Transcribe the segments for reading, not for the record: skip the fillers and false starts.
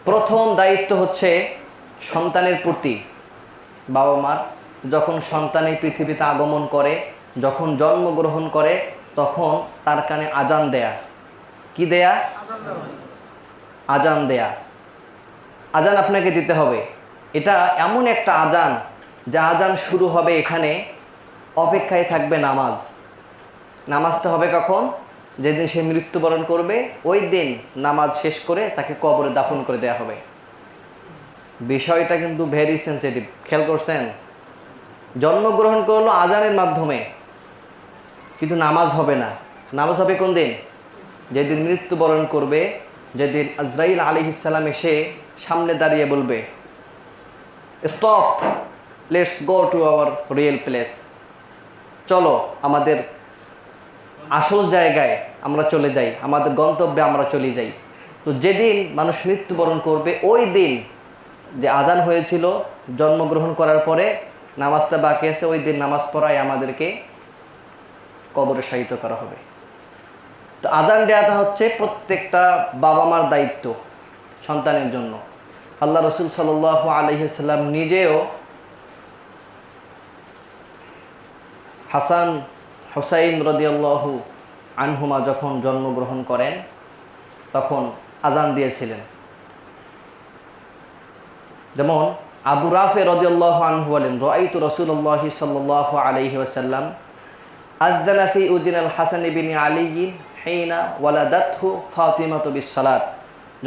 প্রথম দায়িত্ব হচ্ছে সন্তানের প্রতি। বাবা মার যখন সন্তান এই পৃথিবীতে আগমন করে, যখন জন্মগ্রহণ করে, তখন তার কানে আজান দেয়া। কি দেয়া? আজান দেয়া। আজান আপনাকে দিতে হবে। এটা এমন একটা আজান, যে আজান শুরু হবে এখানে, অপেক্ষায় থাকবে নামাজ। নামাজটা হবে কখন? যেদিন সে মৃত্যুবরণ করবে, ওই দিন নামাজ শেষ করে তাকে কবরে দাফন করে দেওয়া হবে। বিষয়টা কিন্তু ভেরি সেন্সিটিভ, খেয়াল করছেন? জন্মগ্রহণ করলো আজানের মাধ্যমে, কিন্তু নামাজ হবে না। নামাজ হবে কোন দিন? যেদিন মৃত্যুবরণ করবে, যেদিন আজরাইল আলাইহিস সালাম এসে সামনে দাঁড়িয়ে বলবে, stop, let's go to our real place. চলো আমাদের আসল জায়গায় আমরা চলে যাই, আমাদের গন্তব্যে আমরা চলে যাই। তো যেদিন মানুষ মৃত্যুবরণ করবে, ওই দিন যে আজান হয়েছিল জন্মগ্রহণ করার পরে, নামাজটা বাকি আছে, ওই দিন নামাজ পড়ায় আমাদেরকে কবরে শায়িত করা হবে। তো আজান দেওয়াটা হচ্ছে প্রত্যেকটা বাবা মার দায়িত্ব সন্তানের জন্য। আল্লাহ রসুল সাল্লাল্লাহু আলাইহি ওয়াসাল্লাম নিজেও হাসান হুসাইন রাদিয়াল্লাহু আনহুমা যখন জন্মগ্রহণ করেন, তখন আজান দিয়েছিলেন। যেমন আবু রাফে রাদিয়াল্লাহু আনহু বলেন, রাআইতু রাসূলুল্লাহি সাল্লাল্লাহু আলাইহি ওয়াসাল্লাম আযযানা ফি উদিনাল হাসান ইবনে আলী হিনা ওয়ালাদাতহু ফাতিমাতু বিসসালাত।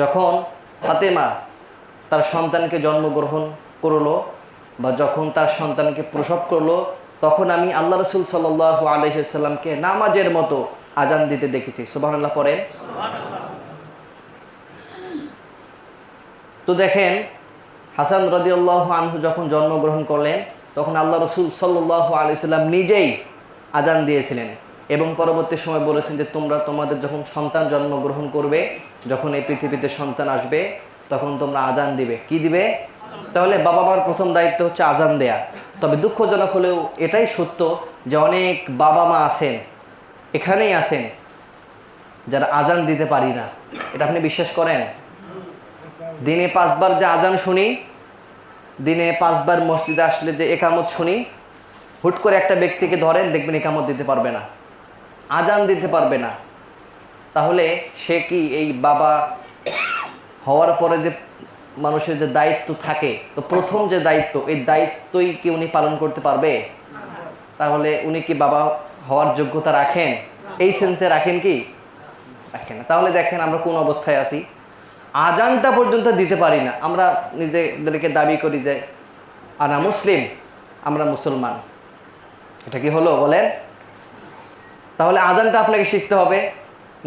যখন ফাতেমা তার সন্তানকে জন্মগ্রহণ করলো, বা যখন তার সন্তানকে প্রসব করলো, তখন আমি আল্লাহ রসুল সাল্লাল্লাহু আলাইহি ওয়াসাল্লামকে নামাজের মতো আজান দিতে দেখেছি। সুবহানাল্লাহ পড়েন। তো দেখেন, হাসান রাদিয়াল্লাহু আনহু যখন জন্মগ্রহণ করলেন, তখন আল্লাহ রসুল সাল্লাল্লাহু আলাইহি ওয়াসাল্লাম নিজেই আজান দিয়েছিলেন, এবং পরবর্তী সময় বলেছেন যে তোমরা তোমাদের যখন সন্তান জন্মগ্রহণ করবে, যখন এই পৃথিবীতে সন্তান আসবে, তখন তোমরা আজান দিবে। কি দিবে? তাহলে বাবা মার প্রথম দায়িত্ব হচ্ছে আজান দেয়া। তবে দুঃখজনক হলেও এটাই সত্য যে অনেক বাবা মা আছেন, এখানেই আছেন, যারা আজান দিতে পারি না। এটা আপনি বিশ্বাস করেন? দিনে 5 বার যে আজান শুনি, দিনে 5 বার মসজিদে আসলে যে একামত শুনি, হুট করে একটা ব্যক্তিকে ধরেন, দেখবেন একামত দিতে পারবে না, আজান দিতে পারবে না। তাহলে সে কি এই বাবা হওয়ার পরে যে মানুষের যে দায়িত্ব থাকে, তো প্রথম যে দায়িত্ব, এই দায়িত্বই কি উনি পালন করতে পারবে? তাহলে উনি কি বাবা হওয়ার যোগ্যতা রাখেন? এই সেন্সে রাখেন কি? রাখেন না। তাহলে দেখেন আমরা কোন অবস্থায় আছি, আজানটা পর্যন্ত দিতে পারি না। আমরা নিজেদেরকে দাবি করি যে আনা মুসলিম, আমরা মুসলমান। এটা কি হলো বলেন? তাহলে আজানটা আপনাকে শিখতে হবে,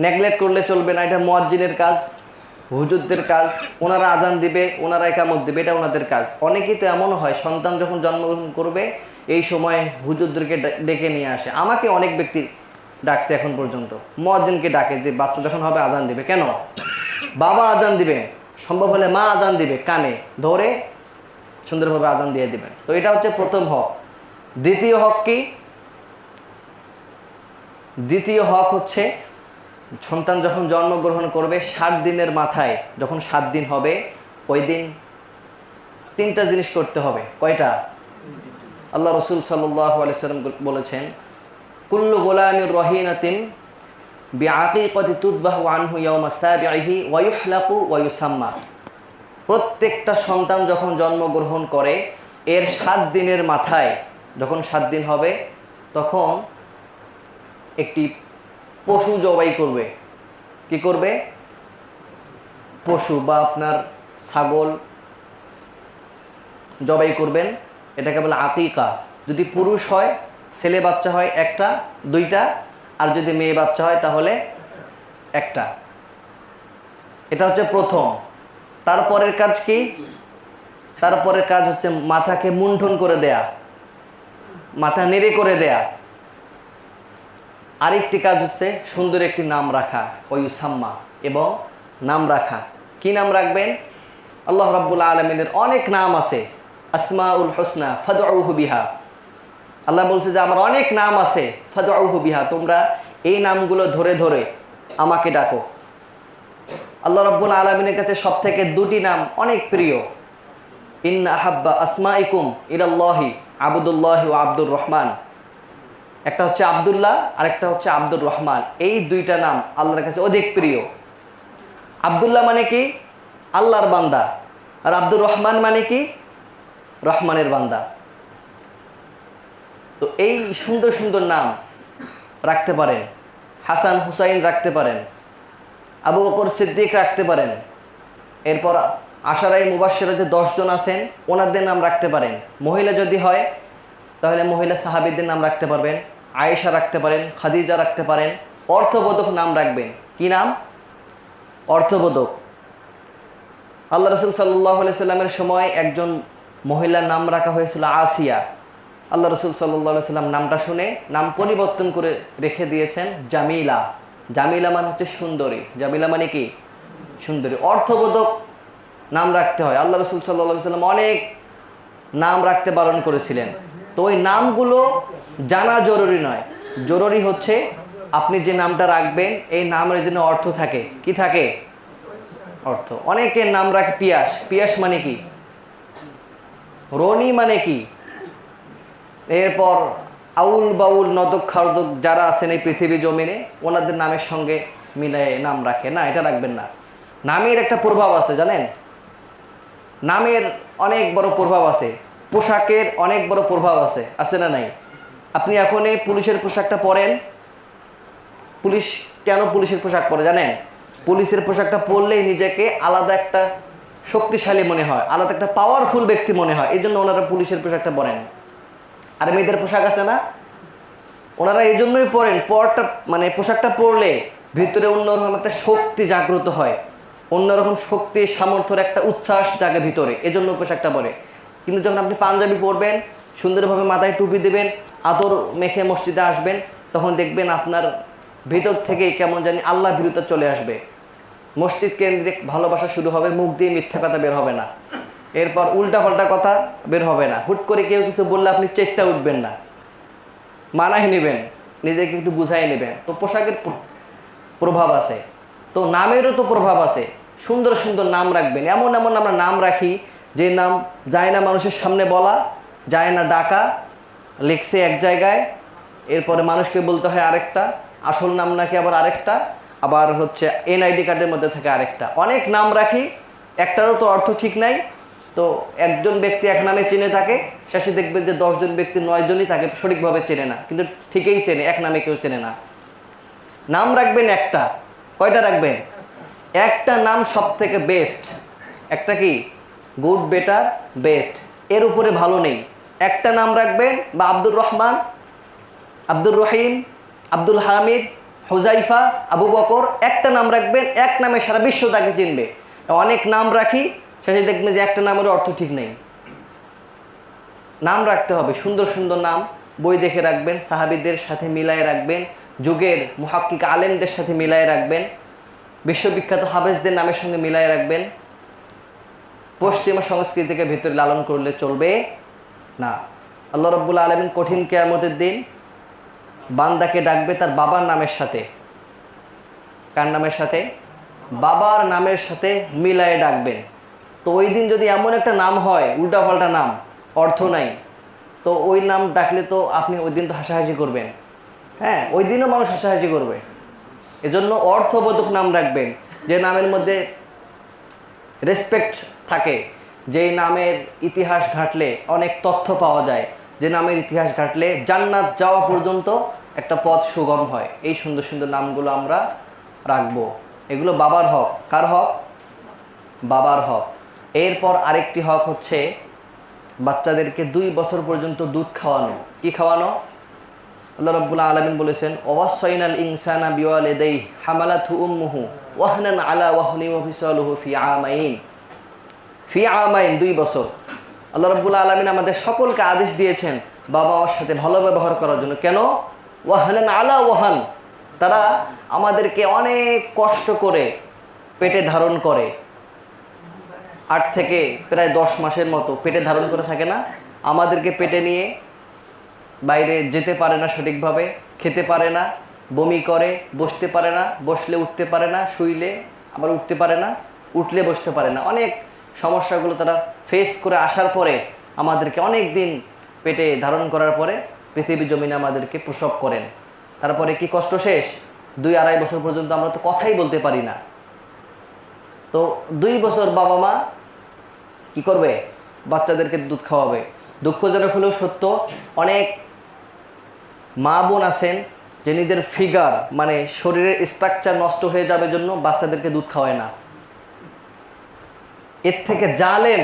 নেগলেক্ট করলে চলবে না। এটা মুয়াজ্জিনের কাজ, হুজুরদের কাজ। ওনারা আজান দিবে, ওনারা একামত দিবে, এটা ওনাদের কাজ। অনেকেই তো এমন হয়, সন্তান যখন জন্মগ্রহণ করবে এই সময় হুজুরদেরকে ডেকে নিয়ে আসে। আমাকে অনেক ব্যক্তি ডাকছে এখন পর্যন্ত, মুয়াজ্জিনকে ডাকে যে বাচ্চা যখন হবে আজান দিবে। কেন? বাবা আজান দিবে, সম্ভব হলে মা আজান দিবে, কানে ধরে সুন্দরভাবে আজান দিয়ে দিবেন। তো এটা হচ্ছে প্রথম হক। দ্বিতীয় হক কি? দ্বিতীয় হক হচ্ছে সন্তান যখন জন্মগ্রহণ করবে 7 দিনের মাথায়, যখন 7 দিন হবে, ওই দিন 3টা জিনিস করতে হবে। কয়টা? আল্লাহ রসুল সাল্লাল্লাহু আলাইহি ওয়াসাল্লাম বলেছেন, কুল্লু গোলামির রহিনাতিন বিআকিকাতি তুযবাহু আনহু ইয়াওমা সাবিহি ওয়া ইউহলাকু ওয়া ইউসাম্মা। প্রত্যেকটা সন্তান যখন জন্মগ্রহণ করে, এর 7 দিনের মাথায়, যখন 7 দিন হবে, তখন একটি পশু জবাই করবে। কি করবে? পশু বা আপনার ছাগল জবাই করবেন। এটাকে বলে আকিকা। যদি পুরুষ হয়, ছেলে বাচ্চা হয় 1টা 2টা, আর যদি মেয়ে বাচ্চা হয় তাহলে 1টা। এটা হচ্ছে প্রথম। তারপরের কাজ কি? তারপরের কাজ হচ্ছে মাথাকে মুন্ডন করে দেয়া, মাথা নেড়ে করে দেয়া। আরেকটি কাজ হচ্ছে সুন্দর একটি নাম রাখা, ওয়ুসাম্মা, এবং নাম রাখা। কি নাম রাখবেন? আল্লাহ রাব্বুল আলামিনের অনেক নাম আছে, আসমাউল হুসনা ফাদউহু বিহা। আল্লাহ বলছে যে আমার অনেক নাম আছে, ফাদউহু বিহা, তোমরা এই নামগুলো ধরে ধরে আমাকে ডাকো। আল্লাহ রাব্বুল আলামিনের কাছে সবথেকে দুটি নাম অনেক প্রিয়। ইন্না আহাব্বা আসমাইকুম ইলাল্লাহি আবদুল্লাহি ওয়া আব্দুর রহমান। একটা হচ্ছে আব্দুল্লাহ আর একটা হচ্ছে আব্দুর রহমান। এই দুইটা নাম আল্লাহর কাছে অধিক প্রিয়। আব্দুল্লাহ মানে কি? আল্লাহর বান্দা। আর আব্দুর রহমান মানে কি? রহমানের বান্দা। তো এই সুন্দর সুন্দর নাম রাখতে পারেন। হাসান হুসাইন রাখতে পারেন, আবু বকর সিদ্দিক রাখতে পারেন। এরপর আশারাই মুবাশশিরা যে 10 জন আছেন ওনাদের নাম রাখতে পারেন। মহিলা যদি হয় তাহলে মহিলা সাহাবীদের নাম রাখতে পারবেন। আয়েশা রাখতে পারেন, খাদিজা রাখতে পারেন। অর্থবোধক নাম রাখবেন। কি নাম? অর্থবোধক। আল্লাহ রাসূল সাল্লাল্লাহু আলাইহি সাল্লামের সময় একজন মহিলার নাম রাখা হয়েছিল আসিয়া। আল্লাহ রাসূল সাল্লাল্লাহু আলাইহি সাল্লাম নামটা শুনে নাম পরিবর্তন করে রেখে দিয়েছেন জামিলা। জামিলা মানে হচ্ছে সুন্দরী। জামিলা মানে কি? সুন্দরী। অর্থবোধক নাম রাখতে হয়। আল্লাহ রাসূল সাল্লাল্লাহু আলাইহি সাল্লাম অনেক নাম রাখতে বারণ করেছিলেন। তো ওই নামগুলো জানা জরুরি নয়, জরুরি হচ্ছে আপনি যে নামটা রাখবেন এই নামের জন্য অর্থ থাকে। কি থাকে? অর্থ। অনেকের নাম রাখে পিয়াস। পিয়াস মানে কি? রনি মানে কি? এরপর আউল বাউল নদক খারদক যারা আছেন এই পৃথিবী জমিনে ওনাদের নামের সঙ্গে মিলায়ে নাম রাখে না, এটা রাখবেন না। নামের একটা প্রভাব আছে জানেন, নামের অনেক বড় প্রভাব আছে, পোশাকের অনেক বড় প্রভাব আছে। আছে না নাই? আপনি এখন এই পুলিশের পোশাকটা পরেন। পুলিশ কেন পুলিশের পোশাক পরে জানেন? পুলিশের পোশাকটা পরলেই নিজেকে আলাদা একটা শক্তিশালী মনে হয়, আলাদা একটা পাওয়ারফুল ব্যক্তি মনে হয়। এই জন্য ওনারা পুলিশের পোশাকটা পরেন। আর মেয়েদের পোশাক আছে না, ওনারা এই জন্যই পরেন। পরটা মানে পোশাকটা পরলে ভিতরে অন্যরকম একটা শক্তি জাগ্রত হয়, অন্যরকম শক্তি সামর্থ্যের একটা উচ্ছ্বাস জাগে ভিতরে, এজন্য পোশাকটা পরে। কিন্তু যখন আপনি পাঞ্জাবি পরবেন, সুন্দরভাবে মাথায় টুপি দেবেন, আদর মেখে মসজিদে আসবেন, তখন দেখবেন আপনার ভিতর থেকেই কেমন জানি আল্লাহ বিরুদ্ধে চলে আসবে। মসজিদ কেন্দ্রিক ভালোবাসা শুরু হবে, মুখ দিয়ে মিথ্যা কথা বের হবে না, এরপর উল্টাপাল্টা কথা বের হবে না। হুট করে কেউ কিছু বললে আপনি চেষ্টা উঠবেন না, মানাই নেবেন, নিজেকে একটু বুঝাই নেবেন। তো পোশাকের প্রভাব আছে, তো নামেরও তো প্রভাব আছে। সুন্দর সুন্দর নাম রাখবেন। এমন এমন আমরা নাম রাখি যে নাম যায় না মানুষের সামনে বলা, যায় না ডাকা, লিখছে এক জায়গায়, এরপরে মানুষকে বলতে হয় আরেকটা, আসল নাম নাকি আবার আরেকটা, আবার হচ্ছে এনআইডি কার্ডের মধ্যে থাকে আরেকটা। অনেক নাম রাখি, একটারও তো অর্থ ঠিক নাই। তো একজন ব্যক্তি এক নামে চেনে থাকে, শেষে দেখবেন যে 10 জন ব্যক্তি 9 জনই তাকে সঠিকভাবে চেনে না, কিন্তু ঠিকই চেনে, এক নামে কেউ চেনে না। নাম রাখবেন একটা। কয়টা রাখবেন? একটা নাম সব থেকে বেস্ট। একটা কি? গুড, বেটার, বেস্ট, এর উপরে ভালো নেই। একটা নাম রাখবেন, বা আব্দুর রহমান, আব্দুর রহিম, আব্দুল হামিদ, হুজাইফা, আবু বকর, একটা নাম রাখবেন। এক নামে সারা বিশ্ব তাকে চিনবে। অনেক নাম রাখি, শেষে দেখবেন যে একটা নামের অর্থ ঠিক নেই। নাম রাখতে হবে, সুন্দর সুন্দর নাম। বই দেখে রাখবেন, সাহাবীদের সাথে মিলায়ে রাখবেন, যুগের মুহাক্কিক আলেমদের সাথে মিলায়ে রাখবেন, বিশ্ববিখ্যাত হাফেজদের নামের সঙ্গে মিলায়ে রাখবেন। পশ্চিমা সংস্কৃতিকে ভিতরে লালন করলে চলবে না। আল্লাহ রাব্বুল আলামিন কঠিন কিয়ামতের দিন বান্দাকে ডাকবে তার বাবার নামের সাথে। কার নামের সাথে? বাবার নামের সাথে মিলায়ে ডাকবেন। তো ওই দিন যদি এমন একটা নাম হয়, উল্টাপাল্টা নাম, অর্থ নাই, তো ওই নাম ডাকলে তো আপনি ওই দিন তো হাসাহাসি করবেন। হ্যাঁ, ওই দিনও মানুষ হাসাহাসি করবে। এজন্য অর্থবোধক নাম রাখবেন, যে নামের মধ্যে রেসপেক্ট থাকে, যেই নামের ইতিহাস ঘাটলে অনেক তথ্য পাওয়া যায়, যে নামের ইতিহাস ঘাটলে জান্নাত যাওয়া পর্যন্ত একটা পথ সুগম হয়। এই সুন্দর সুন্দর নামগুলো আমরা রাখবো। এগুলো বাবার হক। কার হক? বাবার হক। এরপর আরেকটি হক হচ্ছে বাচ্চাদেরকে 2 বছর পর্যন্ত দুধ খাওয়ানো। কি খাওয়ানো? আল্লাহ রাব্বুল আলামিন বলেছেন, ওয়াসাইনাল ইনসানা বিওয়ালিদাইহি হামালাতহু উম্মুহু ওয়াহনান আলা ওয়াহনি ওয়া ফিসালুহু ফি আমাইন 2 বছর। আল্লাহ রাব্বুল আলামিন আমাদের সকলকে আদেশ দিয়েছেন বাবা মার সাথে ভালো ব্যবহার করার জন্য। কেন? ওয়াহনান আলা ওয়াহান, তারা আমাদেরকে অনেক কষ্ট করে পেটে ধারণ করে। 8 থেকে প্রায় 10 মাসের মতো পেটে ধারণ করে থাকে না, আমাদেরকে পেটে নিয়ে বাইরে যেতে পারে না সঠিকভাবে, খেতে পারে না, বমি করে, বসতে পারে না, বসলে উঠতে পারে না, শুইলে আবার উঠতে পারে না, উঠলে বসতে পারে না। অনেক সমস্যাগুলো তারা ফেস করে আসার পরে আমাদেরকে অনেক দিন পেটে ধারণ করার পরে পৃথিবীর জমিনে আমাদেরকে প্রসব করেন। তারপরে কি কষ্ট শেষ? 2-2.5 বছর পর্যন্ত আমরা তো কথাই বলতে পারি না। তো 2 বছর বাবা মা কি করবে? বাচ্চাদেরকে দুধ খাওয়াবে। দুঃখজনক হলেও সত্য, অনেক মা বোন আছেন যে নিজের ফিগার মানে শরীরের স্ট্রাকচার নষ্ট হয়ে যাবে জন্য বাচ্চাদেরকে দুধ খাওয়ায় না। এর থেকে জালেম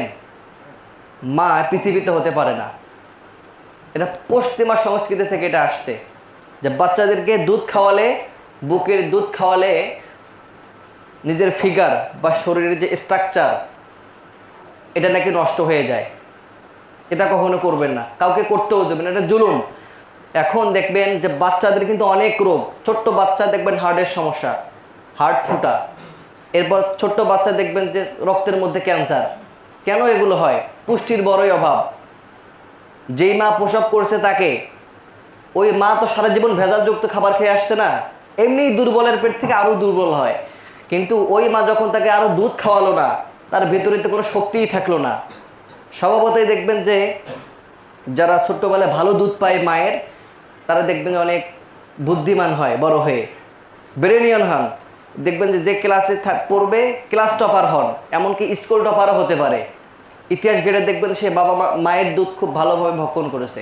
মা পৃথিবীতে হতে পারে না। এটা পশ্চিমা সংস্কৃতি থেকে এটা আসছে যে বাচ্চাদেরকে দুধ খাওয়ালে, বুকের দুধ খাওয়ালে নিজের ফিগার বা শরীরের যে স্ট্রাকচার এটা নাকি নষ্ট হয়ে যায়। এটা কখনো করবেন না, কাউকে করতেও দেবেন না, এটা জুলুম। এখন দেখবেন যে বাচ্চাদের কিন্তু অনেক রোগ। ছোট্ট বাচ্চা দেখবেন হার্টের সমস্যা, হার্ট ফুটা। এরপর ছোট্ট বাচ্চা দেখবেন যে রক্তের মধ্যে ক্যান্সার। কেন এগুলো হয়? পুষ্টির বড়ই অভাব। যেই মা প্রসব করছে তাকে, ওই মা তো সারা জীবন ভেজালযুক্ত খাবার খেয়ে আসছে না, এমনি দুর্বলের পেট থেকে আরও দুর্বল হয়। কিন্তু ওই মা যখন তাকে আরও দুধ খাওয়ালো না, তার ভেতরে তো কোনো শক্তিই থাকলো না। স্বভাবতই দেখবেন যে যারা ছোট্টবেলায় ভালো দুধ পায় মায়ের, তারা দেখবেন অনেক বুদ্ধিমান হয়, বড় হয়ে ব্রেনিয়ান হন। দেখবেন যে ক্লাসে পড়বে ক্লাস টপার হন, এমনকি স্কুল টপারও হতে পারে। ইতিহাস ঘেটে দেখবেন সে বাবা মায়ের দুধ খুব ভালোভাবে ভক্ষণ করেছে।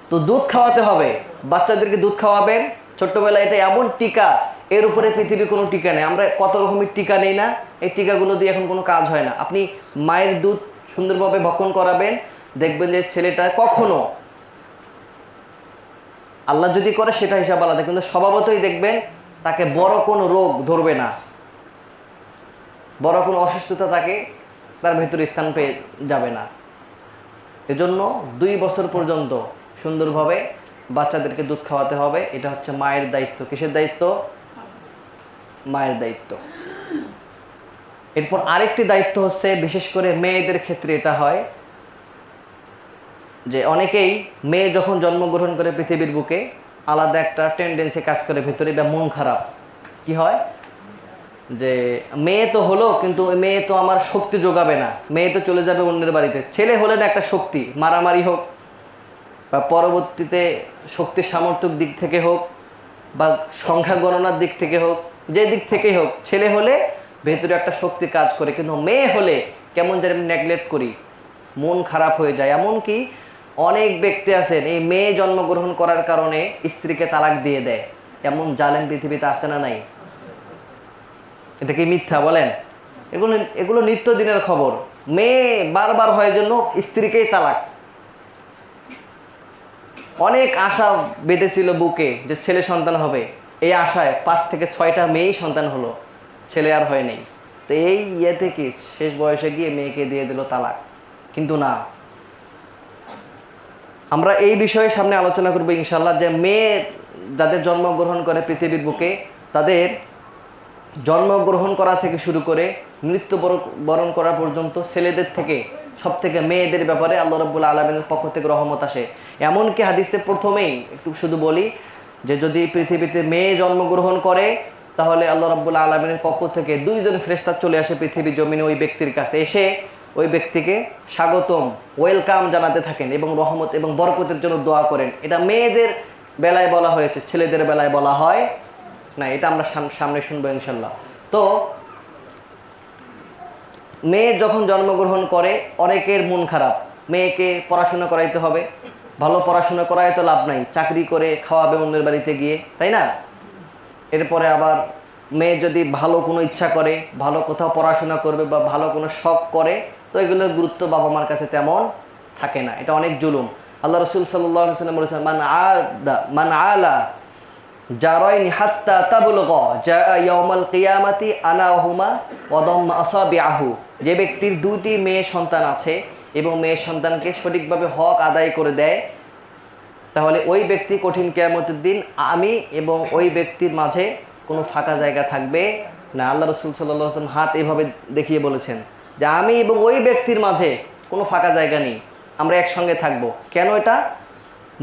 তো দুধ খাওয়াতে হবে, বাচ্চাদেরকে দুধ খাওয়াবেন ছোট্টবেলায়। এটা এমন টিকা, এর উপরে পৃথিবীর কোনো টিকা নেই। আমরা কত রকমের টিকা নেই না, এই টিকাগুলো দিয়ে এখন কোনো কাজ হয় না। আপনি মায়ের দুধ সুন্দরভাবে ভক্ষণ করাবেন, দেখবেন যে ছেলেটা কখনো, আল্লাহ যদি করে সেটা হিসাব আলাদা, কিন্তু স্বভাবতই দেখবেন তাকে বড় কোনো রোগ ধরবে না, বড় কোনো অসুস্থতা তাকে তার ভেতরে স্থান পেয়ে যাবে না। এজন্য 2 বছর পর্যন্ত সুন্দরভাবে বাচ্চাদেরকে দুধ খাওয়াতে হবে। এটা হচ্ছে মায়ের দায়িত্ব। কিসের দায়িত্ব? মায়ের দায়িত্ব। এরপর আরেকটি দায়িত্ব হচ্ছে, বিশেষ করে মেয়েদের ক্ষেত্রে এটা হয় যে অনেকেই মেয়ে যখন জন্মগ্রহণ করে পৃথিবীর বুকে, আলাদা একটা টেন্ডেন্সি কাজ করে ভিতরে, বা মন খারাপ। কি হয় যে মেয়ে তো হলো, কিন্তু ওই মেয়ে তো আমার শক্তি যোগাবে না, মেয়ে তো চলে যাবে অন্যের বাড়িতে। ছেলে হলে না একটা শক্তি, মারামারি হোক বা পরবর্তীতে শক্তির সামর্থ্যক দিক থেকে হোক বা সংখ্যা গণনার দিক থেকে হোক, যে দিক থেকেই হোক, ছেলে হলে ভেতরে একটা শক্তি কাজ করে। কিন্তু মেয়ে হলে কেমন যেন নেগলেক্ট করি, মন খারাপ হয়ে যায়। এমনকি অনেক ব্যক্তি আছেন এই মেয়ে জন্মগ্রহণ করার কারণে স্ত্রীকে তালাক দিয়ে দেয়। এমন জালেম পৃথিবীতে আছে না নাই? এটা কি মিথ্যা বলেন? এগুলো নিত্যদিনের খবর। মেয়ে বারবার হয় জন্য স্ত্রীকেই তালাক। অনেক আশা বেঁধেছিল বুকে যে ছেলে সন্তান হবে, এই আশায় 5 থেকে 6টা মেয়েই সন্তান হলো, ছেলে আর হয় নাই। তো এই থেকে শেষ বয়সে গিয়ে মেয়েকে দিয়ে দিল তালাক। কিন্তু না, আমরা এই বিষয়ে সামনে আলোচনা করব ইনশাল্লাহ, যে মেয়ে যাদের জন্মগ্রহণ করে পৃথিবীর বুকে, তাদের জন্মগ্রহণ করা থেকে শুরু করে মৃত্যুবরণ করা পর্যন্ত ছেলেদের থেকে সব থেকে মেয়েদের ব্যাপারে আল্লাহ রাব্বুল আলামিনের পক্ষ থেকে রহমত আসে। এমনকি হাদিসে প্রথমেই একটু শুধু বলি যে যদি পৃথিবীতে মেয়ে জন্মগ্রহণ করে, তাহলে আল্লাহ রাব্বুল আলামিনের পক্ষ থেকে 2 জন ফেরেশতা চলে আসে পৃথিবীর জমিনে ওই ব্যক্তির কাছে, এসে ওই ব্যক্তিকে স্বাগতম, ওয়েলকাম জানাতে থাকেন এবং রহমত এবং বরকতের জন্য দোয়া করেন। এটা মেয়েদের বেলায় বলা হয়েছে, ছেলেদের বেলায় বলা হয় না। এটা আমরা সামনে শুনবো ইনশাল্লাহ। তো মেয়ে যখন জন্মগ্রহণ করে অনেকের মন খারাপ, মেয়েকে পড়াশোনা করাইতে হবে, ভালো পড়াশোনা করায় তো লাভ নাই, চাকরি করে খাওয়াবে অন্যের বাড়িতে গিয়ে, তাই না? এরপরে আবার মেয়ে যদি ভালো কোনো ইচ্ছা করে, ভালো কোথাও পড়াশোনা করবে বা ভালো কোনো শখ করে, তো এগুলোর গুরুত্ব বাবা মার কাছে তেমন থাকে না। এটা অনেক জুলুম। আল্লাহ রসুল সাল্লাল্লাহু আলাইহি ওয়াসাল্লাম বলেছেন, মান আলা জারাইনি হাত্তা তাবলুগা জা ইয়াউমাল কিয়ামাতি আনাহুমা ওয়া দাম্মা আসাবিআহু। যে ব্যক্তির 2টি মেয়ে সন্তান আছে এবং মেয়ে সন্তানকে সঠিকভাবে হক আদায় করে দেয়, তাহলে ওই ব্যক্তি কঠিন কিয়ামতের দিন আমি এবং ওই ব্যক্তির মাঝে কোনো ফাঁকা জায়গা থাকবে না। আল্লাহ রসুল সাল্লাল্লাহু আলাইহি ওয়াসাল্লাম হাত এভাবে দেখিয়ে বলেছেন যে আমি এবং ওই ব্যক্তির মাঝে কোনো ফাঁকা জায়গা নেই, আমরা একসঙ্গে থাকবো। কেন? এটা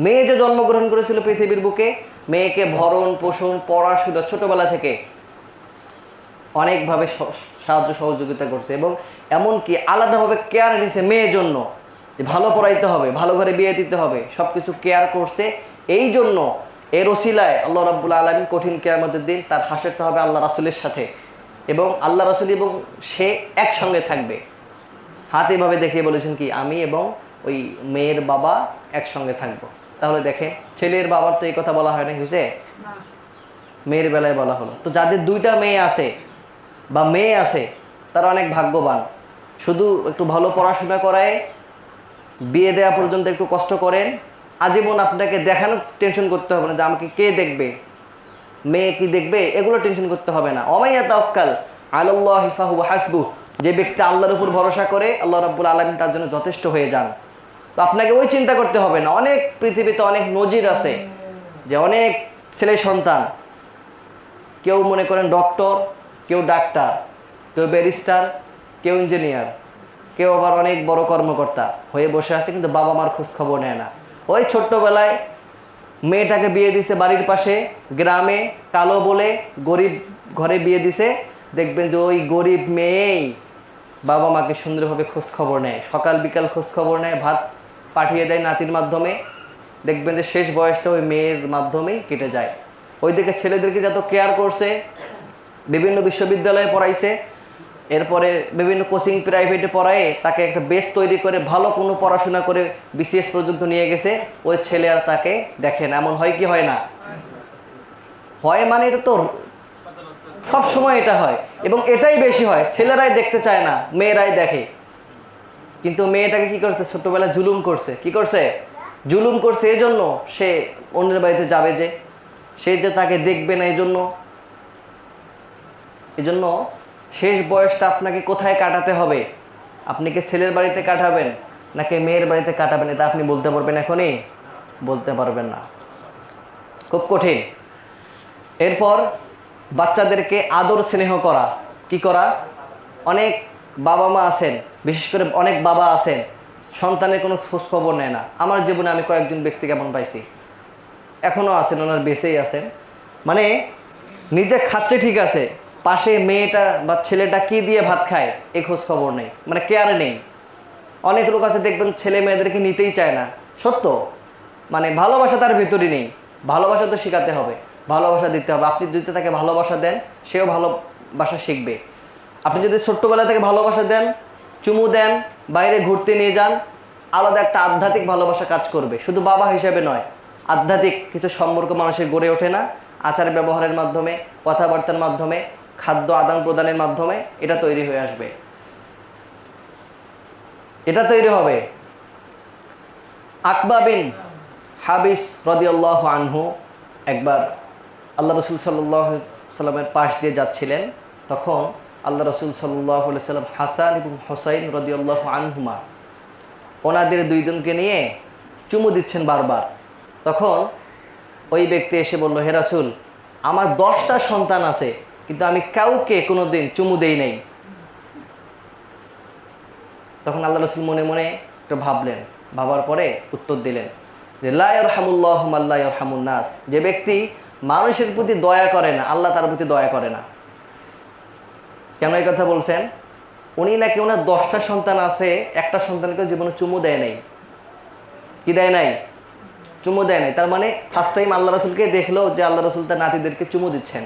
মেয়ে যে জন্মগ্রহণ করেছিল পৃথিবীর বুকে, মেয়েকে ভরণ পোষণ পড়াশোনা ছোটবেলা থেকে অনেকভাবে সাহায্য সহযোগিতা করছে এবং এমনকি আলাদাভাবে কেয়ার নিছে মেয়ের জন্য, যে ভালো পড়াইতে হবে, ভালো ঘরে বিয়ে দিতে হবে, সব কিছু কেয়ার করছে। এই জন্য এর ওসিলায় আল্লাহ রাব্বুল আলামিন কঠিন কিয়ামতের দিন তার হাসরটা হবে আল্লাহ রাসূলের সাথে, এবং আল্লাহ রাসূল এবং সে একসঙ্গে থাকবে। হাত এভাবে দেখিয়ে বলেছেন কি, আমি এবং ওই মেয়ের বাবা একসঙ্গে থাকবো। তাহলে দেখেন, ছেলের বাবার তো এই কথা বলা হয় না, হয়েছে মেয়ের বেলায় বলা হলো। তো যাদের দুইটা মেয়ে আছে বা মেয়ে আছে তারা অনেক ভাগ্যবান। শুধু একটু ভালো পড়াশোনা করায় বিয়ে দেওয়া পর্যন্ত একটু কষ্ট করেন, আজীবন আপনাকে দেখানোর টেনশন করতে হবে না যে আমাকে কে দেখবে, মেয়ে কি দেখবে, এগুলো টেনশন করতে হবে না। ওমাইয়া তাওয়াক্কাল আলাল্লাহি ফাহুয়া হাসবুহ, যে ব্যক্তি আল্লাহর উপর ভরসা করে আল্লাহ রাব্বুল আলামিন তার জন্য যথেষ্ট হয়ে যান। তো আপনাকে ওই চিন্তা করতে হবে না। অনেক পৃথিবীতে অনেক নজির আছে যে অনেক ছেলে সন্তান, কেউ মনে করেন ডক্টর, কেউ ডাক্তার, কেউ ব্যারিস্টার, কেউ ইঞ্জিনিয়ার, কেউ আবার অনেক বড় কর্মকর্তা হয়ে বসে আছে, কিন্তু বাবা মার খোঁজ খবর নেয় না। ওই ছোট্টবেলায় মেয়েটাকে বিয়ে দিছে বাড়ির পাশে গ্রামে, কালো বলে গরিব ঘরে বিয়ে দিছে। দেখবেন যে ওই গরিব মেয়েই বাবা মাকে সুন্দরভাবে খোঁজ খবর নেয়, সকাল বিকাল খোঁজ খবর নেয়, ভাত পাঠিয়ে দেয় নাতির মাধ্যমে। দেখবেন যে শেষ বয়সটা ওই মেয়ের মাধ্যমেই কেটে যায়। ওইদিকে ছেলেদেরকে যত কেয়ার করছে, বিভিন্ন বিশ্ববিদ্যালয়ে পড়াইছে, এরপরে বিভিন্ন কোচিং প্রাইভেটে পড়ায় তাকে একটা বেস তৈরি করে ভালো কোনো পড়াশোনা করে বিসিএস পর্যন্ত নিয়ে গেছে। ওই ছেলে আর তাকে দেখে না। এমন হয় কি হয় না? হয়, মানে এটা তো সব সময় এটা হয়, এবং এটাই বেশি হয়। ছেলেরাই দেখতে চায় না, মেয়েরাই দেখে। কিন্তু মেয়েটাকে কি করছে, ছোটবেলায় জুলুম করছে। কি করছে? জুলুম করছে। এই জন্য সে অন্যের বাড়িতে যাবে, যে সে যে তাকে দেখবে না। এই জন্য শেষ বয়সটা আপনাকে কোথায় কাটাতে হবে? আপনি কি ছেলের বাড়িতে কাটাবেন নাকি মেয়ের বাড়িতে কাটাবেন, এটা আপনি বলতে পারবেন এখনই? বলতে পারবেন না, খুব কঠিন। এরপর বাচ্চাদেরকে আদর স্নেহ করা। কি করা? অনেক বাবা মা আছেন, বিশেষ করে অনেক বাবা আছেন, সন্তানের কোনো খোঁজ খবর নেয় না। আমার জীবনে আমি কয়েকজন ব্যক্তি কেমন পাইছি, এখনও আছেন, ওনার বেঁচেই আছেন। মানে নিজে খাচ্ছে ঠিক আছে, পাশে মেয়েটা বা ছেলেটা কি দিয়ে ভাত খায় এই খোঁজ খবর নেই, মানে কেয়ার নেই। অনেক লোক আছে দেখবেন ছেলে মেয়েদেরকে নিতেই চায় না। সত্য, মানে ভালোবাসা তার ভিতরে নেই। ভালোবাসা তো শেখাতে হবে, ভালোবাসা দিতে হবে। আপনি যদি তাকে ভালোবাসা দেন, সেও ভালোবাসা শিখবে। আপনি যদি ছোট্টবেলা থেকে ভালোবাসা দেন, চুমু দেন, বাইরে ঘুরতে নিয়ে যান, আলাদা একটা আধ্যাত্মিক ভালোবাসা কাজ করবে। শুধু বাবা হিসেবে নয়, আধ্যাত্মিক কিছু সম্পর্ক মানুষের গড়ে ওঠে না? আচার ব্যবহারের মাধ্যমে, কথাবার্তার মাধ্যমে, খাদ্য আদান প্রদানের মাধ্যমে এটা তৈরি হয়ে আসবে, এটা তৈরি হবে। আকবা বিন হাবিস রাদিয়াল্লাহু আনহু একবার আল্লাহ রসুল সাল্লাল্লাহু আলাইহি সাল্লামের পাশ দিয়ে যাচ্ছিলেন। তখন আল্লাহ রসুল সাল্লাল্লাহু আলাইহি সাল্লাম হাসান এবং হুসাইন রাদিয়াল্লাহু আনহুমা ওনাদের দুইজনকে নিয়ে চুমু দিচ্ছেন বারবার। তখন ওই ব্যক্তি এসে বলল, হে রাসূল, আমার 10টা সন্তান আছে, কিন্তু আমি কাউকে কোনোদিন চুমু দেই নাই। তখন আল্লাহ রসুল মনে মনে একটু ভাবলেন, ভাবার পরে উত্তর দিলেন যে লা ইয়ারহামুল্লাহু মান লা ইয়ারহামুন নাস, যে ব্যক্তি মানুষের প্রতি দয়া করে না, আল্লাহ তার প্রতি দয়া করে না। কেন এই কথা বলছেন? উনি নাকি ওনার 10টা সন্তান আছে, একটা সন্তানকে জীবনে চুমু দেয় নাই। কি দেয় নাই? চুমু দেয় নাই। তার মানে ফার্স্ট টাইম আল্লাহ রসুলকে দেখলো যে আল্লাহ রসুল তার নাতিদেরকে চুমু দিচ্ছেন।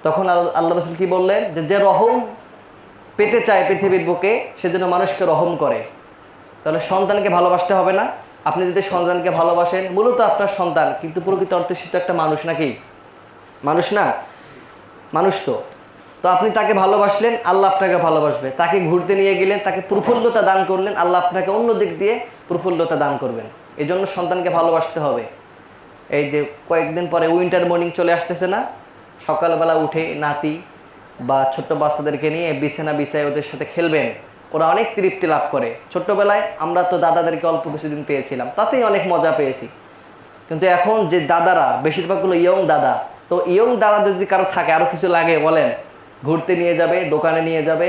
তখন আল্লাহ রসুল কি বললেন, যে রহম পেতে চায় পৃথিবীর বুকে, সেজন্য মানুষকে রহম করে। তাহলে সন্তানকে ভালোবাসতে হবে না? আপনি যদি সন্তানকে ভালোবাসেন, মূলত আপনার সন্তান, কিন্তু প্রকৃত অর্থে সে তো একটা মানুষ, নাকি? মানুষ না? মানুষ তো আপনি তাকে ভালোবাসলেন, আল্লাহ আপনাকে ভালোবাসবে। তাকে ঘুরতে নিয়ে গেলেন, তাকে প্রফুল্লতা দান করলেন, আল্লাহ আপনাকে অন্য দিক দিয়ে প্রফুল্লতা দান করবেন। এই জন্য সন্তানকে ভালোবাসতে হবে। এই যে কয়েকদিন পরে উইন্টার মর্নিং চলে আসতেছে না, সকালবেলা উঠে নাতি বা ছোট্ট বাচ্চাদেরকে নিয়ে বিছানা বিছায় ওদের সাথে খেলবেন, ওরা অনেক তৃপ্তি লাভ করে। ছোট্টবেলায় আমরা তো দাদাদেরকে অল্প কিছুদিন পেয়েছিলাম, তাতেই অনেক মজা পেয়েছি। কিন্তু এখন যে দাদারা, বেশিরভাগগুলো ইয়ং দাদা, তো ইয়ং দাদাদের যদি কারো থাকে, আরও কিছু লাগে বলেন? ঘুরতে নিয়ে যাবে, দোকানে নিয়ে যাবে,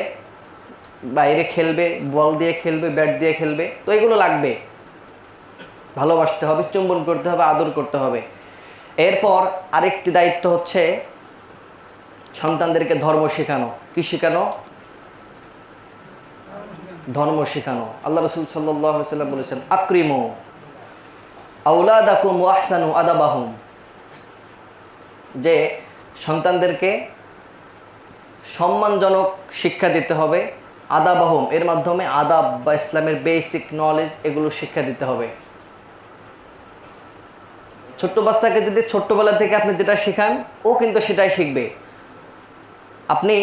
বাইরে খেলবে, বল দিয়ে খেলবে, ব্যাট দিয়ে খেলবে, তো এগুলো লাগবে। ভালোবাসতে হবে, চুম্বন করতে হবে, আদর করতে হবে। এরপর আরেকটি দায়িত্ব হচ্ছে সন্তানদেরকে ধর্ম শেখানো। কি শেখানো? ধর্ম শেখানো। আল্লাহ রাসূল সাল্লাল্লাহু আলাইহি ওয়াসাল্লাম বলেছেন, আকরিমু আওলাদাকুম ওয়া আহসানু আদাবাহুম, যে সন্তানদেরকে সম্মানজনক শিক্ষা দিতে হবে। আদাবাহুম এর মাধ্যমে আদাব বা ইসলামের বেসিক নলেজ এগুলো শিক্ষা দিতে হবে। ছোট্ট বাচ্চাকে যদি ছোট্টবেলা থেকে আপনি যেটা শেখান, ও কিন্তু সেটাই শিখবে। আপনি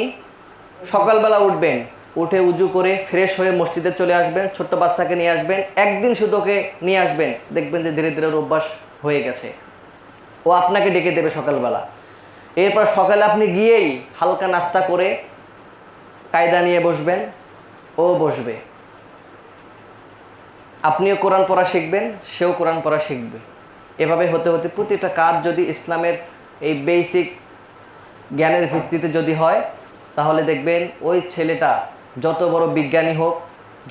সকালবেলা উঠবেন, উঠে উজু করে ফ্রেশ হয়ে মসজিদে চলে আসবেন, ছোট্ট বাচ্চাকে নিয়ে আসবেন, একদিন শুধু ওকে নিয়ে আসবেন, দেখবেন যে ধীরে ধীরে ওর অভ্যাস হয়ে গেছে। ও আপনাকে ডেকে দেবে সকালবেলা। এরপর সকালে আপনি গিয়েই হালকা নাস্তা করে কায়দা নিয়ে বসবেন, ও বসবে। আপনিও কোরআন পড়া শিখবেন, সেও কোরআন পড়া শিখবে। এভাবে হতে হতে প্রতিটা কাজ যদি ইসলামের এই বেসিক জ্ঞানের ভিত্তিতে যদি হয়, তাহলে দেখবেন ওই ছেলেটা যত বড় বিজ্ঞানী হোক,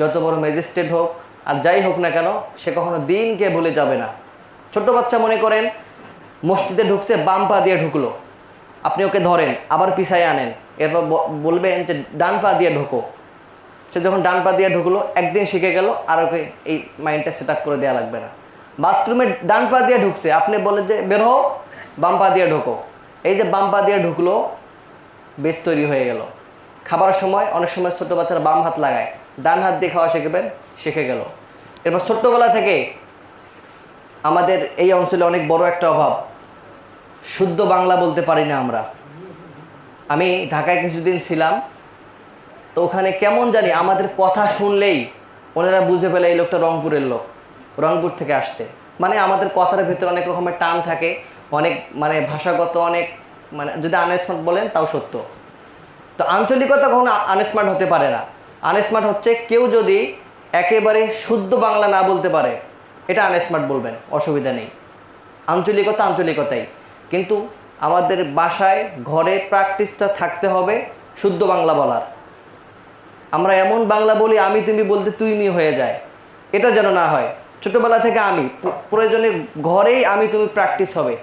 যত বড় ম্যাজিস্ট্রেট হোক, আর যাই হোক না কেন, সে কখনো দিনকে ভুলে যাবে না। ছোট্ট বাচ্চা মনে করেন মসজিদে ঢুকছে, বাম পা দিয়ে ঢুকলো, আপনি ওকে ধরেন, আবার পিছায় আনেন, এরপর বলবেন যে ডান পা দিয়ে ঢোকো। সে যখন ডান পা দিয়ে ঢুকলো, একদিন শিখে গেল, আর ওকে এই মাইন্ডটা সেট আপ করে দেওয়া লাগবে না। বাথরুমে ডান পা দিয়ে ঢুকছে, আপনি বলেন যে বের হও, বাম পা দিয়ে ঢোকো। এই যে বাম পা দিয়ে ঢুকলো, বেশ তৈরি হয়ে গেল। খাবারের সময় অনেক সময় ছোটো বাচ্চারা বাম হাত লাগায়, ডান হাত দিয়ে খাওয়া শিখবেন, শিখে গেল। এরপর ছোট্টবেলা থেকে আমাদের এই অঞ্চলে অনেক বড় একটা অভাব, শুদ্ধ বাংলা বলতে পারি না আমরা। আমি ঢাকায় কিছুদিন ছিলাম, তো ওখানে কেমন জানি আমাদের কথা শুনলেই ওনারা বুঝে ফেলে এই লোকটা রংপুরের লোক, রংপুর থেকে আসছে। মানে আমাদের কথার ভিতরে অনেক রকমের টান থাকে, অনেক মানে ভাষাগত অনেক মানে যদি আনস্মার্ট বলেন তাও সত্য। তো আঞ্চলিকতা কখনো আনস্মার্ট হতে পারে না। আনস্মার্ট হচ্ছে কেউ যদি একেবারে শুদ্ধ বাংলা না বলতে পারে, এটা আনস্মার্ট বলবেন, অসুবিধা নেই। আঞ্চলিকতা আঞ্চলিকতাই, কিন্তু আমাদের বাসায় ঘরে প্র্যাকটিসটা থাকতে হবে শুদ্ধ বাংলা বলার। আমরা এমন বাংলা বলি আমি তুমি বলতে তুইমি হয়ে যায়, এটা যেন না হয়। ছোটোবেলা থেকে আমি প্রয়োজনে ঘরেই আমি তুমি প্র্যাকটিস হবে।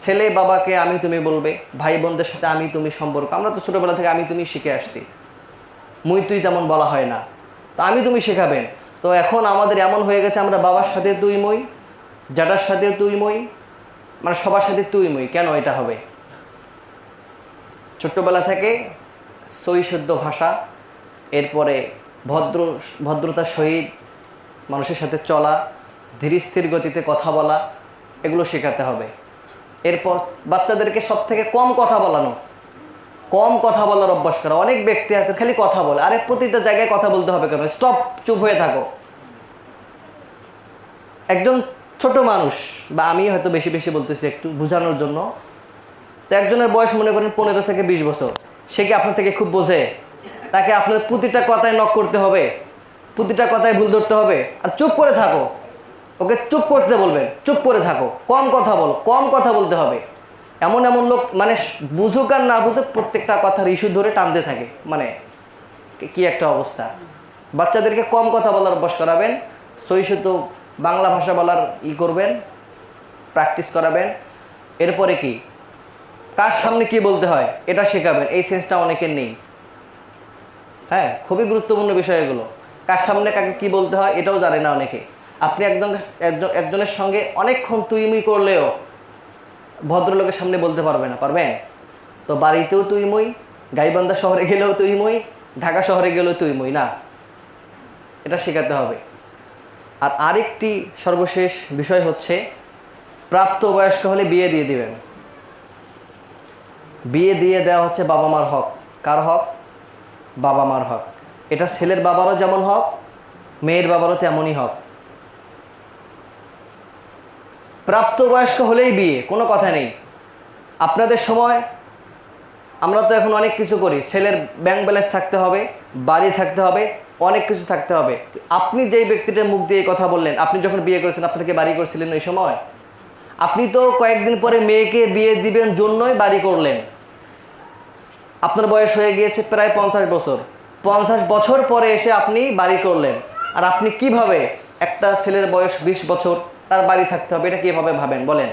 ছেলে বাবাকে আমি তুমি বলবে, ভাই বোনদের সাথে আমি তুমি সম্পর্ক। আমরা তো ছোটোবেলা থেকে আমি তুমি শিখে আসছি, মুই তুই তেমন বলা হয় না, তো আমি তুমি শেখাবেন। তো এখন আমাদের এমন হয়ে গেছে, আমরা বাবার সাথে তুই মই, জ্যাঠার সাথে তুই মই, মানে সবার সাথে তুই মই। কেন এটা হবে? ছোট্টবেলা থেকে সই শুদ্ধ ভাষা, এরপরে ভদ্রতার সহিত মানুষের সাথে চলা, ধীর স্থির গতিতে কথা বলা, এগুলো শেখাতে হবে। এরপর বাচ্চাদেরকে সব থেকে কম কথা বলানো, কম কথা বলার অভ্যাস করা। অনেক ব্যক্তি আছে খালি কথা বলে, আরে প্রতিটা জায়গায় কথা বলতে হবে কেন? স্টপ, চুপ হয়ে থাকো। একজন ছোট মানুষ, বা আমি হয়তো বেশি বেশি বলতেছি একটু বোঝানোর জন্য, তো একজনের বয়স মনে করেন 15 থেকে 20 বছর, সে কি আপনার থেকে খুব বোঝে? তাকে আপনার প্রতিটা কথায় নক করতে হবে, প্রতিটা কথায় ভুল ধরতে হবে, আর চুপ করে থাকো। ওকে চুপ করতে বলবেন, চুপ করে থাকো, কম কথা বলো, কম কথা বলতে হবে। এমন এমন লোক মানে বুঝুক আর না বুঝুক প্রত্যেকটা কথার ইস্যু ধরে টানতে থাকে, মানে কি একটা অবস্থা। বাচ্চাদেরকে কম কথা বলার অভ্যাস করাবেন, সই শুদ্ধ বাংলা ভাষা বলার করবেন, প্র্যাকটিস করাবেন। এরপরে কি কার সামনে কি বলতে হয় এটা শেখাবেন। এই সেন্সটা অনেকের নেই। হ্যাঁ, খুবই গুরুত্বপূর্ণ বিষয় এগুলো। কার সামনে কাকে কি বলতে হয় এটাও জানে না অনেকে। আপনি একজনের সঙ্গে অনেকক্ষণ তুইমুই করলেও ভদ্রলোকের সামনে বলতে পারবে না, পারবেন? তো বাড়িতেও তুইমুই, গাইবান্ধা শহরে গেলেও তুইমুই, ঢাকা শহরে গেলেও তুইমুই না, এটা শেখাতে হবে। আর আরেকটি সর্বশেষ বিষয় হচ্ছে, প্রাপ্তবয়স্ক হলে বিয়ে দিয়ে দিবেন। বিয়ে দিয়ে দেওয়া হচ্ছে বাবা মার হক। কার হক? বাবা মার হক। এটা ছেলের বাবারও যেমন হক, মেয়ের বাবারও তেমনই হক। প্রাপ্তবয়স্ক হলেই বিয়ে, কোনো কথা নেই। আপনাদের সময় আমরা তো এখন অনেক কিছু করি, ছেলের ব্যাংক ব্যালেন্স থাকতে হবে, বাড়ি থাকতে হবে, অনেক কিছু থাকতে হবে। আপনি যেই ব্যক্তিটার মুখ দিয়ে কথা বললেন, আপনি যখন বিয়ে করেছেন আপনাকে বাড়ি করেছিলেন ওই সময়? আপনি তো কয়েকদিন পরে মেয়েকে বিয়ে দিবেন জন্যই বাড়ি করলেন। আপনার বয়স হয়ে গিয়েছে প্রায় 50 বছর, 50 বছর পরে এসে আপনি বাড়ি করলেন। আর আপনি কিভাবে একটা ছেলের বয়স 20 বছর, তার বাড়ি থাকতে হবে, এটা কীভাবে ভাবেন বলেন?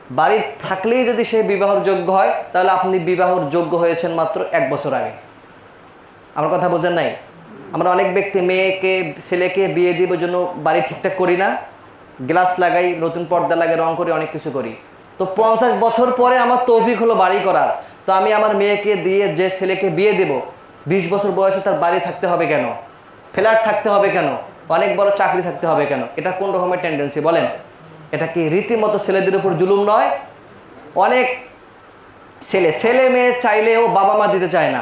বাড়ি থাকলেই যদি সে বিবাহর যোগ্য হয়, তাহলে আপনি বিবাহর যোগ্য হয়েছেন মাত্র 1 বছর আগে। আমার কথা বোঝেন নাই? আমরা অনেক ব্যক্তি মেয়েকে ছেলেকে বিয়ে দিব জন্য বাড়ি ঠিকঠাক করি না, গ্লাস লাগাই, নতুন পর্দা লাগাই, রং করি, অনেক কিছু করি। তো 50 বছর পরে আমার তৌফিক হলো বাড়ি করার, তো আমি আমার মেয়েকে দিয়ে যে ছেলেকে বিয়ে দেব, 20 বছর বয়সে তার বাড়ি থাকতে হবে কেন? ফ্ল্যাট থাকতে হবে কেন? অনেক বড় চাকরি থাকতে হবে কেন? এটা কোন রকমের টেন্ডেন্সি বলেন? এটা কি রীতিমতো ছেলেদের উপর জুলুম নয়? অনেক ছেলে মেয়ে চাইলেও বাবা মা দিতে চায় না।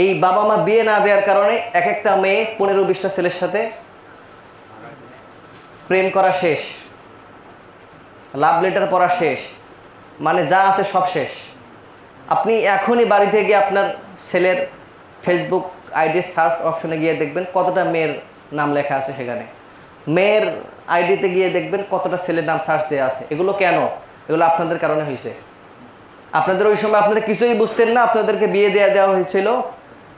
এই বাবা মা বিয়ে না দেওয়ার কারণে এক একটা মেয়ে 15-20টা ছেলের সাথে প্রেম করা শেষ, লাভ লেটার পড়া শেষ, মানে যা আছে সব শেষ। আপনি এখনই বাড়িতে গিয়ে আপনার ছেলের ফেসবুক আইডি সার্চ অপশনে গিয়ে দেখবেন কতটা মেয়ের নাম লেখা আছে সেখানে। মেয়ের আইডিতে গিয়ে দেখবেন কতটা ছেলের নাম সার্চ দেওয়া আছে। এগুলো কেন? এগুলো আপনাদের কারণে হয়েছে। আপনাদের ওই সময় আপনারা কিছুই বুঝতেন না, আপনাদেরকে বিয়ে দেওয়া হয়েছিল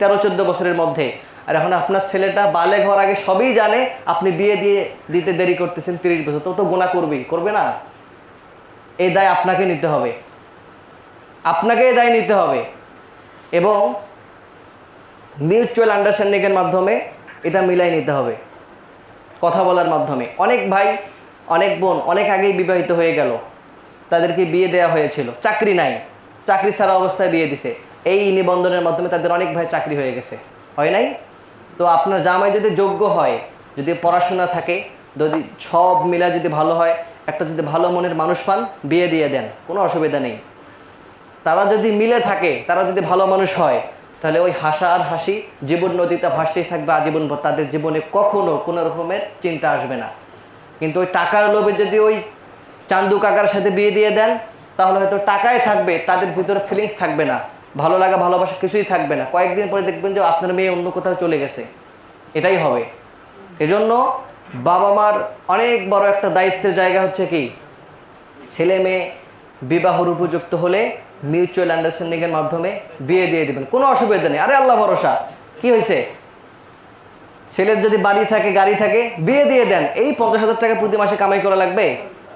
13-14 বছরের মধ্যে। আর এখন আপনার ছেলেটা বালেগ হওয়ার আগে সবই জানে, আপনি বিয়ে দিতে দেরি করতেছেন 30 বছর। তো গুনাহ করবে না? এই দায় আপনাকে নিতে হবে, আপনাকে এই দায় নিতে হবে। এবং মিউচুয়াল আন্ডারস্ট্যান্ডিংয়ের মাধ্যমে এটা মিলাই নিতে হবে, কথা বলার মাধ্যমে। অনেক ভাই, অনেক বোন অনেক আগেই বিবাহিত হয়ে গেল, তাদেরকে বিয়ে দেওয়া হয়েছিল, চাকরি নাই, চাকরি ছাড়া অবস্থায় বিয়ে দিছে। এই নিবন্ধনের মাধ্যমে তাদের অনেক ভাই চাকরি হয়ে গেছে, হয় নাই? তো আপনার জামাই যদি যোগ্য হয়, যদি পড়াশোনা থাকে, যদি সব মিলা যদি ভালো হয়, একটা যদি ভালো মনের মানুষ পান, বিয়ে দিয়ে দেন, কোনো অসুবিধা নেই। তারা যদি মিলে থাকে, তারা যদি ভালো মানুষ হয়, তাহলে ওই হাসা আর হাসি জীবন নদীতে ভাসতেই থাকবে আজীবন। তাদের জীবনে কখনো কোনো রকমের চিন্তা আসবে না। কিন্তু ওই টাকার লোভে যদি ওই চান্দু কাকার সাথে বিয়ে দিয়ে দেন, তাহলে হয়তো টাকাই থাকবে, তাদের ভিতরে ফিলিংস থাকবে না, ভালো লাগা ভালোবাসা কিছুই থাকবে না। কয়েকদিন পরে দেখবেন যে আপনার মেয়ে অন্য কোথাও চলে গেছে। এটাই হবে। এজন্য বাবা মার অনেক বড় একটা দায়িত্বের জায়গা হচ্ছে কি, ছেলে মেয়ে বিবাহর উপযুক্ত হলে মিউচুয়াল আন্ডারস্ট্যান্ডিংয়ের মাধ্যমে বিয়ে দিয়ে দিবেন, কোনো অসুবিধা নেই। আরে আল্লাহ ভরসা, কি হয়েছে? ছেলের যদি বাড়ি থাকে, গাড়ি থাকে, বিয়ে দিয়ে দেন। এই 50,000 টাকা প্রতি মাসে কামাই করা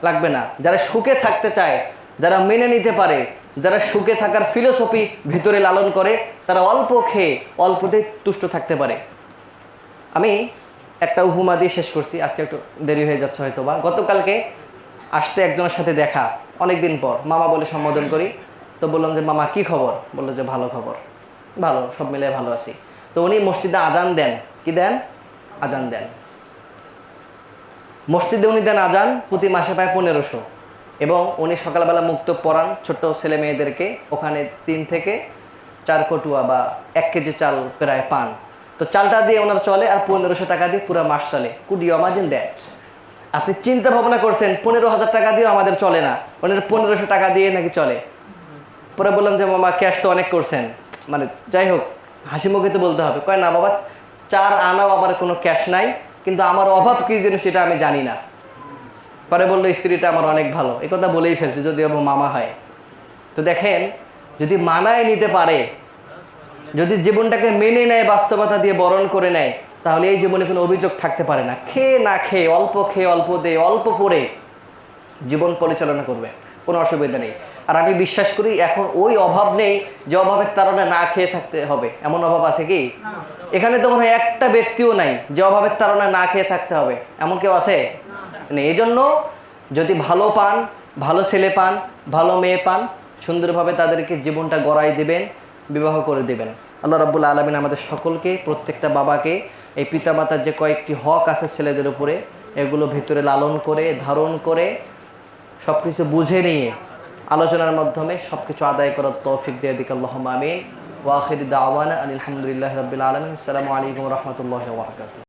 লাগবে না। যারা সুখে থাকতে চায়, যারা মেনে নিতে পারে, যারা সুখে থাকার ফিলোসফি ভিতরে লালন করে, তারা অল্প খেয়ে অল্পতে তুষ্ট থাকতে পারে। আমি একটা উপমা দিয়ে শেষ করছি, আজকে একটু দেরি হয়ে যাচ্ছে হয়তো বা। গতকালকে আসতে একজনের সাথে দেখা, অনেকদিন পর, মামা বলে সম্বোধন করি। তো বললাম যে মামা কি খবর? বললো যে ভালো খবর, ভালো, সব মিলে ভালো আছি। তো উনি মসজিদে আজান দেন। কি দেন? আজান দেন। মসজিদে উনি দেন আজান, প্রতি মাসে পায় 1500। এবং উনি সকালবেলা মুক্ত পড়ান ছোট ছেলে মেয়েদেরকে, ওখানে 3 থেকে 4 কটুয়া বা 1 কেজি চাল প্রায় পান। তো চালটা দিয়ে ওনার চলে, আর 1500 টাকা দিয়ে পুরো মাস চলে। Could you imagine that? আপনি চিন্তা ভাবনা করছেন 15,000 টাকা দিয়েও আমাদের চলে না, ওনার 1500 টাকা দিয়ে নাকি চলে। পরে বললাম যে মামা ক্যাশ তো অনেক করছেন, মানে যাই হোক হাসি মুখে তো বলতে হবে। কয় না বাবা, 4 আনাও আমার কোনো ক্যাশ নাই, কিন্তু আমার অভাব কী জিনিস সেটা আমি জানি না। পরে বললো স্ত্রীটা আমার অনেক ভালো, এই কথা বলেই ফেলছে, যদি আমার মামা হয়। তো দেখেন, যদি মানায় নিতে পারে, যদি জীবনটাকে মেনে নেয়, বাস্তবতা দিয়ে বরণ করে নেয়, তাহলে এই জীবনে কোনো অভিযোগ থাকতে পারে না। খেয়ে না খেয়ে, অল্প খেয়ে, অল্প দিয়ে, অল্প পরে জীবন পরিচালনা করবে, কোনো অসুবিধা নেই। আর আমি বিশ্বাস করি এখন ওই অভাব নেই যে অভাবের কারণে না খেয়ে থাকতে হবে, এমন অভাব আছে কি? এখানে তো মনে হয় একটা ব্যক্তিও নাই যে অভাবের কারণে না খেয়ে থাকতে হবে, এমন কেউ আছে? এই জন্য যদি ভালো পান, ভালো ছেলে পান, ভালো মেয়ে পান, সুন্দরভাবে তাদেরকে জীবনটা গড়াই দেবেন, বিবাহ করে দেবেন। আল্লাহ রাব্বুল আলামিন আমাদের সকলকে, প্রত্যেকটা বাবাকে এই পিতামাতার যে কয়েকটি হক আছে ছেলেদের উপরে, এগুলো ভিতরে লালন করে, ধারণ করে, সব কিছু বুঝে নিয়ে আলোচনার মাধ্যমে সব কিছু আদায় করার তৌফিক দিয়ে দিক। আল্লাহুম্মা আমিন। ওয়া আখিরু দাওয়ানা আলহামদুলিল্লাহি রাব্বিল আলামিন। আসসালামু আলাইকুম ওয়া রাহমাতুল্লাহি ওয়া বারাকাতুহু।